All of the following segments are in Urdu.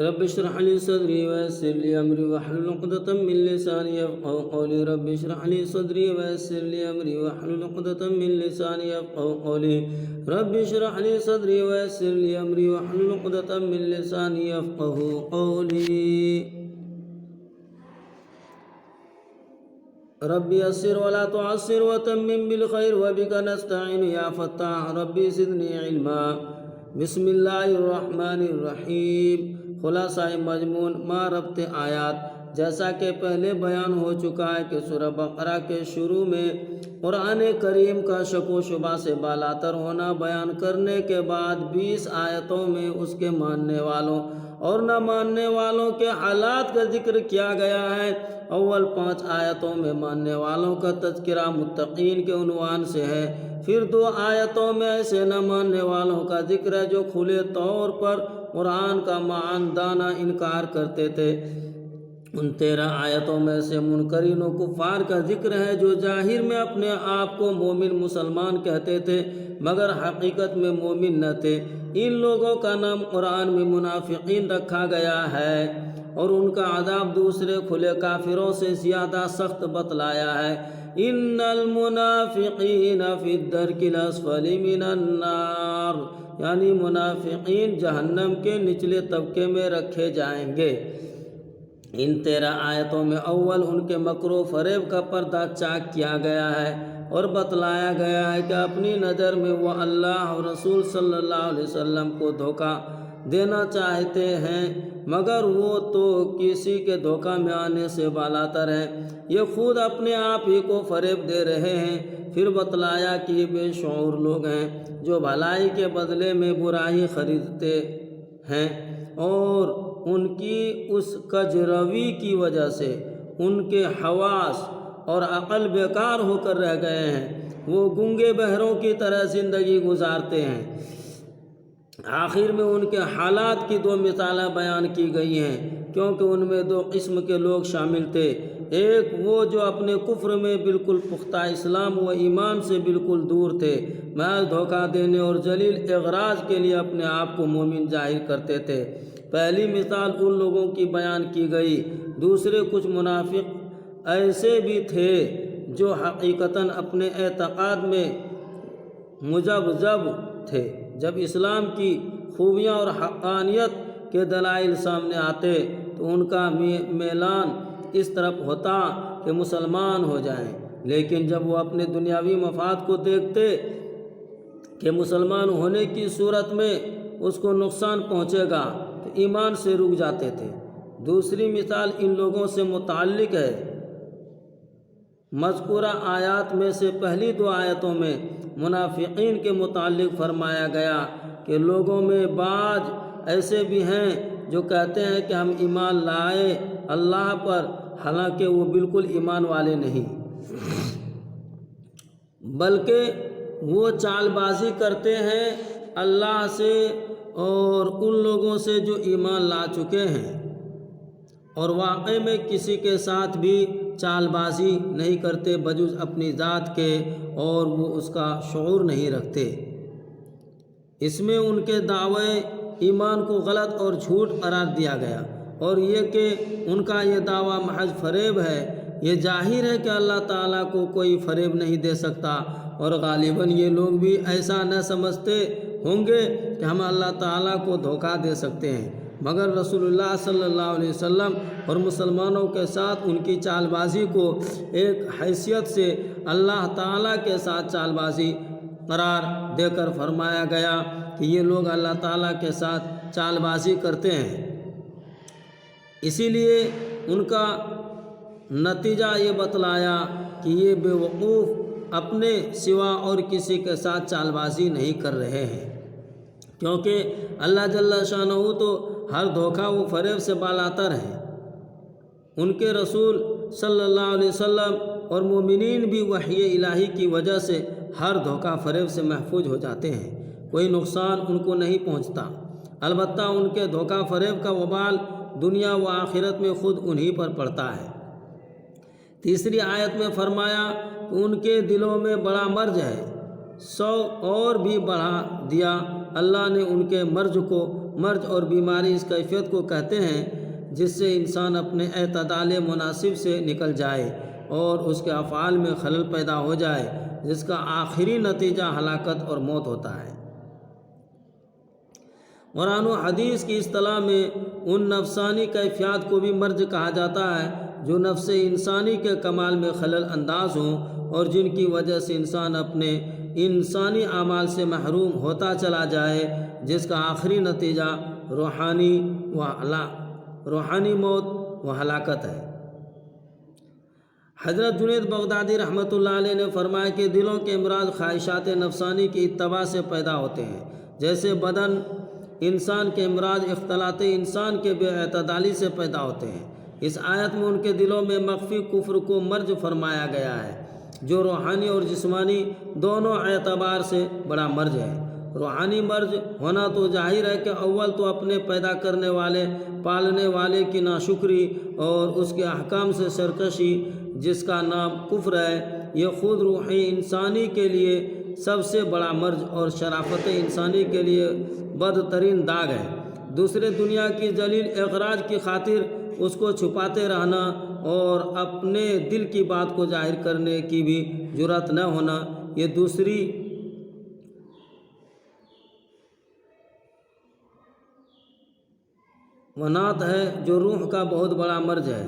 رب اشرح لي صدري ويسر لي أمري واحلل عقدة من لساني يفقهوا قولي رب اشرح لي صدري ويسر لي أمري واحلل عقدة من لساني يفقهوا قولي رب اشرح لي صدري ويسر لي أمري واحلل عقدة من لساني يفقهوا قولي ربي يسر ولا تعسر وتمم بالخير وبك نستعين يا فتاح ربي زدني علما بسم الله الرحمن الرحیم خلاصہ مضمون ما ربط آیات جیسا کہ پہلے بیان ہو چکا ہے کہ سورہ بقرہ کے شروع میں قرآن کریم کا شک و شبہ سے بالاتر ہونا بیان کرنے کے بعد 20 آیتوں میں اس کے ماننے والوں اور نہ ماننے والوں کے حالات کا ذکر کیا گیا ہے۔ اول 5 آیتوں میں ماننے والوں کا تذکرہ متقین کے عنوان سے ہے، پھر 2 آیتوں میں ایسے نہ ماننے والوں کا ذکر ہے جو کھلے طور پر قرآن کا معاندانہ انکار کرتے تھے۔ ان 13 آیتوں میں سے منکرین و کفار کا ذکر ہے جو ظاہر میں اپنے آپ کو مومن مسلمان کہتے تھے مگر حقیقت میں مومن نہ تھے۔ ان لوگوں کا نام قرآن میں منافقین رکھا گیا ہے اور ان کا عذاب دوسرے کھلے کافروں سے زیادہ سخت بتلایا ہے۔ ان المنافقین فی الدرک الاسفل من النار، یعنی منافقین جہنم کے نچلے طبقے میں رکھے جائیں گے۔ ان 13 آیتوں میں اول ان کے مکر و فریب کا پردہ چاک کیا گیا ہے اور بتلایا گیا ہے کہ اپنی نظر میں وہ اللہ اور رسول صلی اللہ علیہ وسلم کو دھوکہ دینا چاہتے ہیں مگر وہ تو کسی کے دھوکہ میں آنے سے بالاتر ہیں۔ یہ خود اپنے آپ ہی کو فریب دے رہے ہیں۔ پھر بتلایا کہ یہ بے شعور لوگ ہیں جو بھلائی کے بدلے میں برائی خریدتے ہیں اور ان کی اس کجروی کی وجہ سے ان کے حواس اور عقل بیکار ہو کر رہ گئے ہیں، وہ گنگے بہروں کی طرح زندگی گزارتے ہیں۔ آخر میں ان کے حالات کی 2 مثالیں بیان کی گئی ہیں کیونکہ ان میں 2 قسم کے لوگ شامل تھے۔ ایک وہ جو اپنے کفر میں بالکل پختہ اسلام و ایمان سے بالکل دور تھے، محض دھوکہ دینے اور ذلیل اغراض کے لیے اپنے آپ کو مومن ظاہر کرتے تھے۔ پہلی مثال ان لوگوں کی بیان کی گئی۔ دوسرے کچھ منافق ایسے بھی تھے جو حقیقتاً اپنے اعتقاد میں مذبذب تھے۔ جب اسلام کی خوبیاں اور حقانیت کے دلائل سامنے آتے تو ان کا میلان اس طرف ہوتا کہ مسلمان ہو جائیں، لیکن جب وہ اپنے دنیاوی مفاد کو دیکھتے کہ مسلمان ہونے کی صورت میں اس کو نقصان پہنچے گا تو ایمان سے رک جاتے تھے۔ دوسری مثال ان لوگوں سے متعلق ہے۔ مذکورہ آیات میں سے پہلی 2 آیتوں میں منافقین کے متعلق فرمایا گیا کہ لوگوں میں بعض ایسے بھی ہیں جو کہتے ہیں کہ ہم ایمان لائے اللہ پر، حالانکہ وہ بالکل ایمان والے نہیں بلکہ وہ چال بازی کرتے ہیں اللہ سے اور ان لوگوں سے جو ایمان لا چکے ہیں، اور واقع میں کسی کے ساتھ بھی چال بازی نہیں کرتے بجز اپنی ذات کے، اور وہ اس کا شعور نہیں رکھتے۔ اس میں ان کے دعوے ایمان کو غلط اور جھوٹ قرار دیا گیا اور یہ کہ ان کا یہ دعویٰ محض فریب ہے۔ یہ ظاہر ہے کہ اللہ تعالیٰ کو کوئی فریب نہیں دے سکتا اور غالباً یہ لوگ بھی ایسا نہ سمجھتے ہوں گے کہ ہم اللہ تعالیٰ کو دھوکہ دے سکتے ہیں، مگر رسول اللہ صلی اللہ علیہ وسلم اور مسلمانوں کے ساتھ ان کی چال بازی کو ایک حیثیت سے اللہ تعالیٰ کے ساتھ چال بازی قرار دے کر فرمایا گیا کہ یہ لوگ اللہ تعالیٰ کے ساتھ چال بازی کرتے ہیں۔ اسی لیے ان کا نتیجہ یہ بتلایا کہ یہ بے وقوف اپنے سوا اور کسی کے ساتھ چال بازی نہیں کر رہے ہیں، کیونکہ اللہ جل شانہ تو ہر دھوکہ و فریب سے بالاتر ہے۔ ان کے رسول صلی اللہ علیہ وسلم اور مومنین بھی وحی الہی کی وجہ سے ہر دھوکہ فریب سے محفوظ ہو جاتے ہیں، کوئی نقصان ان کو نہیں پہنچتا۔ البتہ ان کے دھوکہ فریب کا وبال دنیا و آخرت میں خود انہی پر پڑتا ہے۔ تیسری آیت میں فرمایا کہ ان کے دلوں میں بڑا مرض ہے، 100 اور بھی بڑھا دیا۔ اللہ نے ان کے مرض کو مرض اور بیماری اس کیفیت کو کہتے ہیں جس سے انسان اپنے اعتدال مناسب سے نکل جائے اور اس کے افعال میں خلل پیدا ہو جائے، جس کا آخری نتیجہ ہلاکت اور موت ہوتا ہے۔ قرآن و حدیث کی اصطلاح میں ان نفسانی کیفیات کو بھی مرض کہا جاتا ہے جو نفس انسانی کے کمال میں خلل انداز ہوں اور جن کی وجہ سے انسان اپنے انسانی اعمال سے محروم ہوتا چلا جائے، جس کا آخری نتیجہ روحانی موت و ہلاکت ہے۔ حضرت جنید بغدادی رحمۃ اللہ علیہ نے فرمایا کہ دلوں کے امراض خواہشات نفسانی کی اتباع سے پیدا ہوتے ہیں، جیسے بدن انسان کے امراض اختلاط انسان کے بے اعتدالی سے پیدا ہوتے ہیں۔ اس آیت میں ان کے دلوں میں مخفی کفر کو مرج فرمایا گیا ہے، جو روحانی اور جسمانی دونوں اعتبار سے بڑا مرج ہے۔ روحانی مرج ہونا تو ظاہر ہے کہ اول تو اپنے پیدا کرنے والے پالنے والے کی ناشکری اور اس کے احکام سے سرکشی، جس کا نام کفر ہے، یہ خود روحی انسانی کے لیے سب سے بڑا مرج اور شرافت انسانی کے لیے بدترین داغ ہے۔ دوسرے، دنیا کی ذلیل اغراض کی خاطر اس کو چھپاتے رہنا اور اپنے دل کی بات کو ظاہر کرنے کی بھی جرأت نہ ہونا، یہ دوسری ونات ہے جو روح کا بہت بڑا مرج ہے۔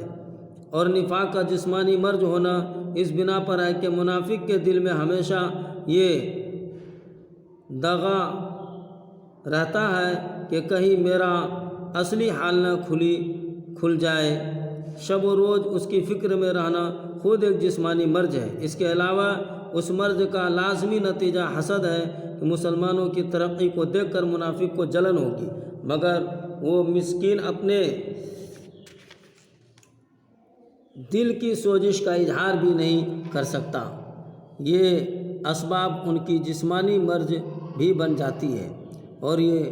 اور نفاق کا جسمانی مرج ہونا اس بنا پر ہے کہ منافق کے دل میں ہمیشہ یہ دغا رہتا ہے کہ کہیں میرا اصلی حال نہ کھل جائے۔ شب و روز اس کی فکر میں رہنا خود ایک جسمانی مرج ہے۔ اس کے علاوہ اس مرج کا لازمی نتیجہ حسد ہے کہ مسلمانوں کی ترقی کو دیکھ کر منافق کو جلن ہوگی، مگر وہ مسکین اپنے دل کی سوزش کا اظہار بھی نہیں کر سکتا۔ یہ اسباب ان کی جسمانی مرج بھی بن جاتی ہے، اور یہ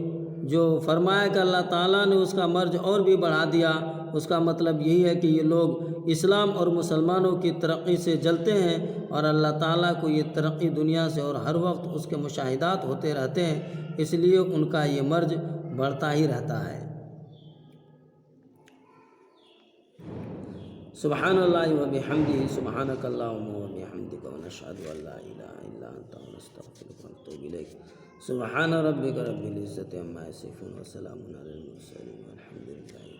جو فرمایا کہ اللہ تعالیٰ نے اس کا مرج اور بھی بڑھا دیا، اس کا مطلب یہی ہے کہ یہ لوگ اسلام اور مسلمانوں کی ترقی سے جلتے ہیں، اور اللہ تعالیٰ کو یہ ترقی دنیا سے اور ہر وقت اس کے مشاہدات ہوتے رہتے ہیں، اس لیے ان کا یہ مرج بڑھتا ہی رہتا ہے۔ سبحان اللہ و بحمدہ، سبحانک اللہم و بحمدک، و نشہد ان لا الہ الا انت، و نستغفرک و نتوب الیک۔ سبحان ربک رب العزت عما یصفون، و سلام علی المرسلین، والحمد للہ۔